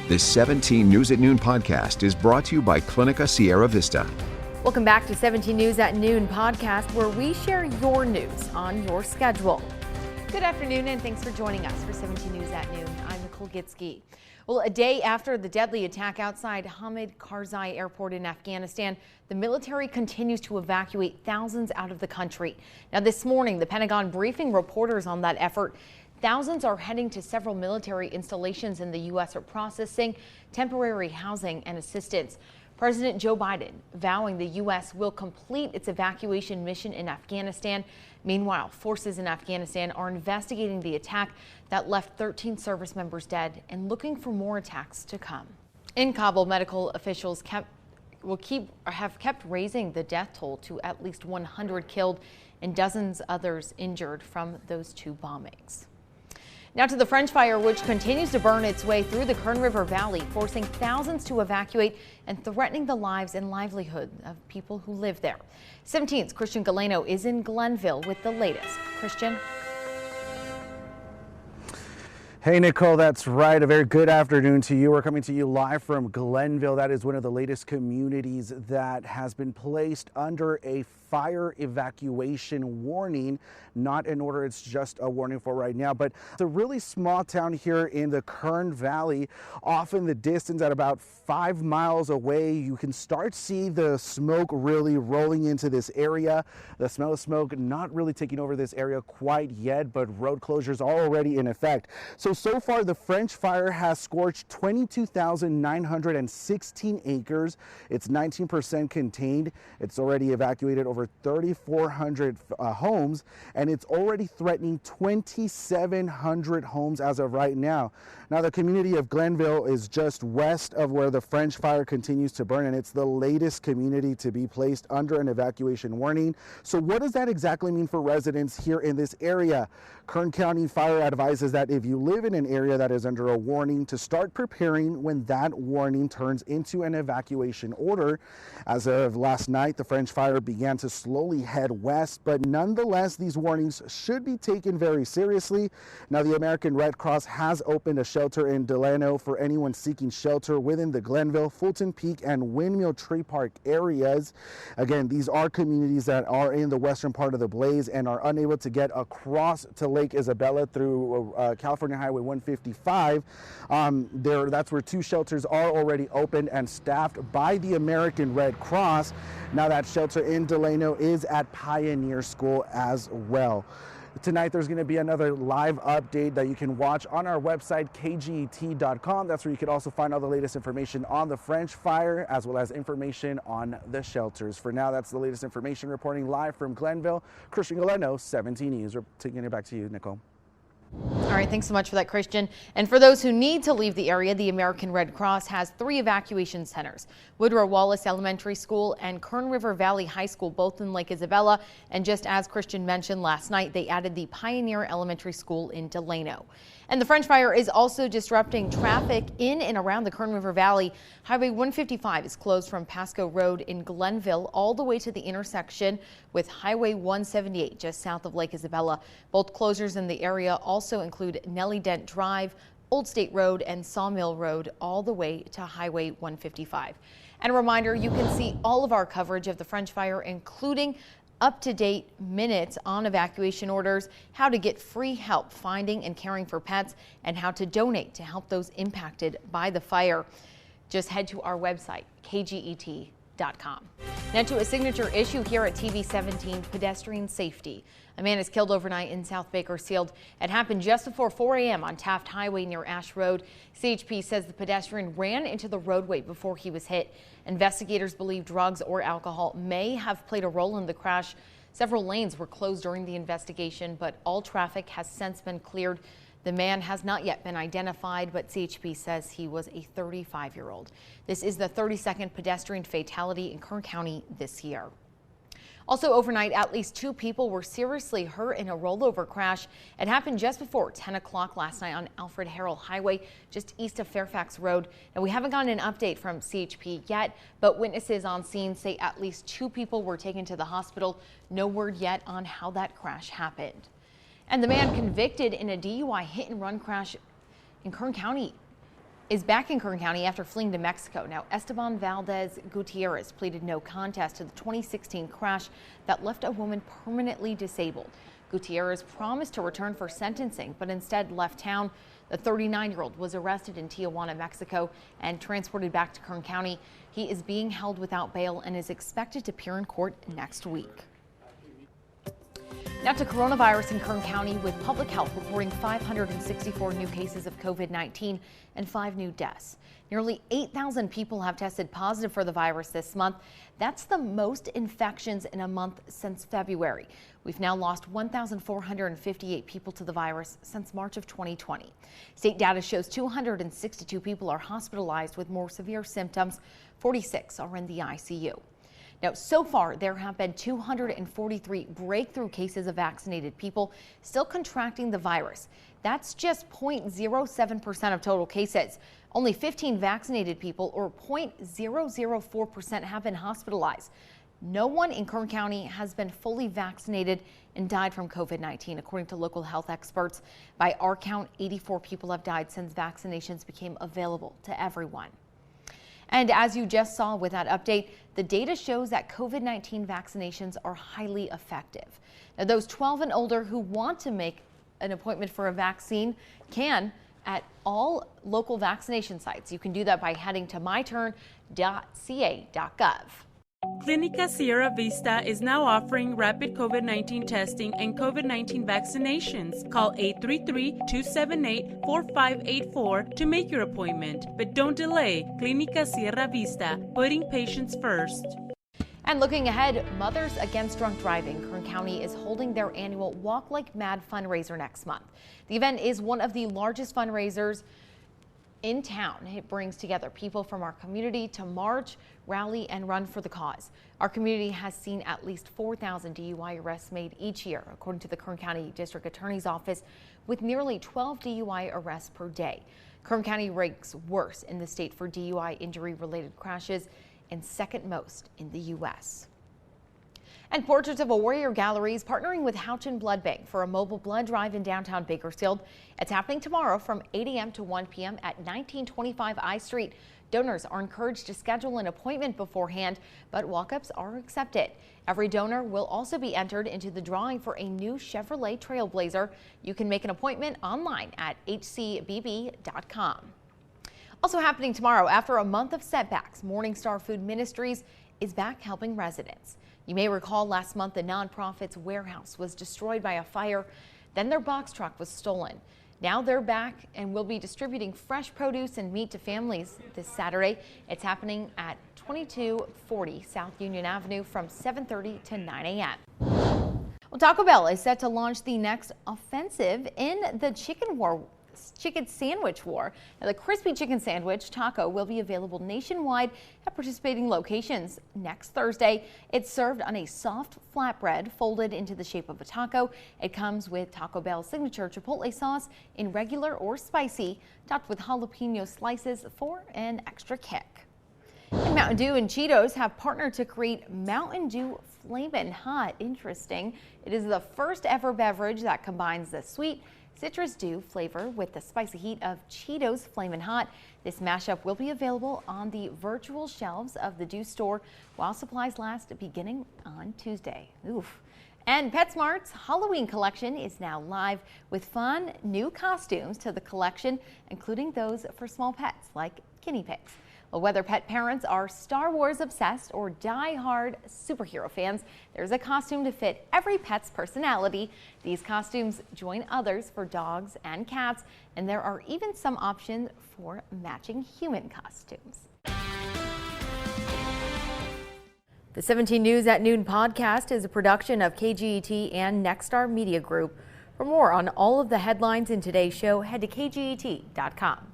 This 17 News at Noon podcast is brought to you by Clinica Sierra Vista. Welcome back to 17 News at Noon podcast, where we share your news on your schedule. Good afternoon, and thanks for joining us for 17 News at Noon. I'm Nicole Gitsky. Well, a day after the deadly attack outside Hamid Karzai Airport in Afghanistan, the military continues to evacuate thousands out of the country. Now, this morning, the Pentagon briefing reporters on that effort. Thousands are heading to several military installations in the U.S. for processing, temporary housing, and assistance. President Joe Biden vowing the U.S. will complete its evacuation mission in Afghanistan. Meanwhile, forces in Afghanistan are investigating the attack that left 13 service members dead and looking for more attacks to come. In Kabul, medical officials have kept raising the death toll to at least 100 killed and dozens others injured from those two bombings. Now to the French fire, which continues to burn its way through the Kern River Valley, forcing thousands to evacuate and threatening the lives and livelihood of people who live there. 17's Christian Delano is in Glenville with the latest. Christian. Hey, Nicole, that's right. A very good afternoon to you. We're coming to you live from Glenville. That is one of the latest communities that has been placed under a fire evacuation warning. Not in order, it's just a warning for right now, but it's a really small town here in the Kern Valley. Off in the distance at about 5 miles away, you can start see the smoke really rolling into this area. The smell of smoke not really taking over this area quite yet, but road closures are already in effect. So far, the French fire has scorched 22,916 acres. It's 19% contained. It's already evacuated over 3,400 homes, and it's already threatening 2,700 homes as of right now. Now, the community of Glenville is just west of where the French fire continues to burn, and it's the latest community to be placed under an evacuation warning. So what does that exactly mean for residents here in this area? Kern County Fire advises that if you live in an area that is under a warning, to start preparing when that warning turns into an evacuation order. As of last night, the French fire began to slowly head west, but nonetheless, these warnings should be taken very seriously. Now, the American Red Cross has opened a shelter in Delano for anyone seeking shelter within the Glenville, Fulton Peak, and Windmill Tree Park areas. Again, these are communities that are in the western part of the blaze and are unable to get across to Lake Isabella through California Highway 155. That's where two shelters are already opened and staffed by the American Red Cross. Now, that shelter in Delano is at Pioneer School as well. Tonight, there's going to be another live update that you can watch on our website, kget.com. That's where you can also find all the latest information on the French fire, as well as information on the shelters. For now, that's the latest information. Reporting live from Glenville, Christian Delano, 17 News. We're taking it back to you, Nicole. All right, thanks so much for that, Christian. And for those who need to leave the area, the American Red Cross has 3 evacuation centers: Woodrow Wallace Elementary School and Kern River Valley High School, both in Lake Isabella. And just as Christian mentioned last night, they added the Pioneer Elementary School in Delano. And the French fire is also disrupting traffic in and around the Kern River Valley. Highway 155 is closed from Pasco Road in Glenville all the way to the intersection with Highway 178 just south of Lake Isabella. Both closures in the area also include Nellie Dent Drive, Old State Road, and Sawmill Road all the way to Highway 155. And a reminder, you can see all of our coverage of the French fire, including up-to-date minutes on evacuation orders, how to get free help finding and caring for pets, and how to donate to help those impacted by the fire. Just head to our website, kget.com. Now to a signature issue here at TV 17, pedestrian safety. A man is killed overnight in South Bakersfield. It happened just before 4 a.m. on Taft Highway near Ash Road. CHP says the pedestrian ran into the roadway before he was hit. Investigators believe drugs or alcohol may have played a role in the crash. Several lanes were closed during the investigation, but all traffic has since been cleared. The man has not yet been identified, but CHP says he was a 35-year-old. This is the 32nd pedestrian fatality in Kern County this year. Also overnight, at least 2 people were seriously hurt in a rollover crash. It happened just before 10 o'clock last night on Alfred Harrell Highway, just east of Fairfax Road. Now, we haven't gotten an update from CHP yet, but witnesses on scene say at least 2 people were taken to the hospital. No word yet on how that crash happened. And the man convicted in a DUI hit-and-run crash in Kern County is back in Kern County after fleeing to Mexico. Now, Esteban Valdez Gutierrez pleaded no contest to the 2016 crash that left a woman permanently disabled. Gutierrez promised to return for sentencing, but instead left town. The 39-year-old was arrested in Tijuana, Mexico, and transported back to Kern County. He is being held without bail and is expected to appear in court next week. Now to coronavirus in Kern County, with public health reporting 564 new cases of COVID-19 and 5 new deaths. Nearly 8,000 people have tested positive for the virus this month. That's the most infections in a month since February. We've now lost 1,458 people to the virus since March of 2020. State data shows 262 people are hospitalized with more severe symptoms. 46 are in the ICU. Now, so far, there have been 243 breakthrough cases of vaccinated people still contracting the virus. That's just 0.07% of total cases. Only 15 vaccinated people, or 0.004%, have been hospitalized. No one in Kern County has been fully vaccinated and died from COVID-19, according to local health experts. By our count, 84 people have died since vaccinations became available to everyone. And as you just saw with that update, the data shows that COVID-19 vaccinations are highly effective. Now, those 12 and older who want to make an appointment for a vaccine can at all local vaccination sites. You can do that by heading to myturn.ca.gov. Clinica Sierra Vista is now offering rapid COVID-19 testing and COVID-19 vaccinations. Call 833-278-4584 to make your appointment. But don't delay. Clinica Sierra Vista, putting patients first. And looking ahead, Mothers Against Drunk Driving, Kern County is holding their annual Walk Like Mad fundraiser next month. The event is one of the largest fundraisers in town. It brings together people from our community to march, rally, and run for the cause. Our community has seen at least 4,000 DUI arrests made each year, according to the Kern County District Attorney's Office, with nearly 12 DUI arrests per day. Kern County ranks worse in the state for DUI injury-related crashes and second most in the U.S. And Portraits of a Warrior Gallery is partnering with Houchin Blood Bank for a mobile blood drive in downtown Bakersfield. It's happening tomorrow from 8 a.m. to 1 p.m. at 1925 I Street. Donors are encouraged to schedule an appointment beforehand, but walk-ups are accepted. Every donor will also be entered into the drawing for a new Chevrolet Trailblazer. You can make an appointment online at hcbb.com. Also happening tomorrow, after a month of setbacks, Morning Star Food Ministries is back helping residents. You may recall last month the nonprofit's warehouse was destroyed by a fire. Then their box truck was stolen. Now they're back and will be distributing fresh produce and meat to families this Saturday. It's happening at 2240 South Union Avenue from 7:30 to 9 a.m. Well, Taco Bell is set to launch the next offensive in the chicken sandwich war. Now, the crispy chicken sandwich taco will be available nationwide at participating locations next Thursday. It's served on a soft flatbread folded into the shape of a taco. It comes with Taco Bell's signature chipotle sauce in regular or spicy, topped with jalapeno slices for an extra kick. And Mountain Dew and Cheetos have partnered to create Mountain Dew Flamin' Hot. Interesting. It is the first ever beverage that combines the sweet citrus dew flavor with the spicy heat of Cheetos Flamin' Hot. This mashup will be available on the virtual shelves of the Dew store while supplies last, beginning on Tuesday. Oof. And Petsmart's Halloween collection is now live with fun new costumes to the collection, including those for small pets like guinea pigs. Well, whether pet parents are Star Wars obsessed or die-hard superhero fans, there's a costume to fit every pet's personality. These costumes join others for dogs and cats, and there are even some options for matching human costumes. The 17 News at Noon podcast is a production of KGET and Nexstar Media Group. For more on all of the headlines in today's show, head to kget.com.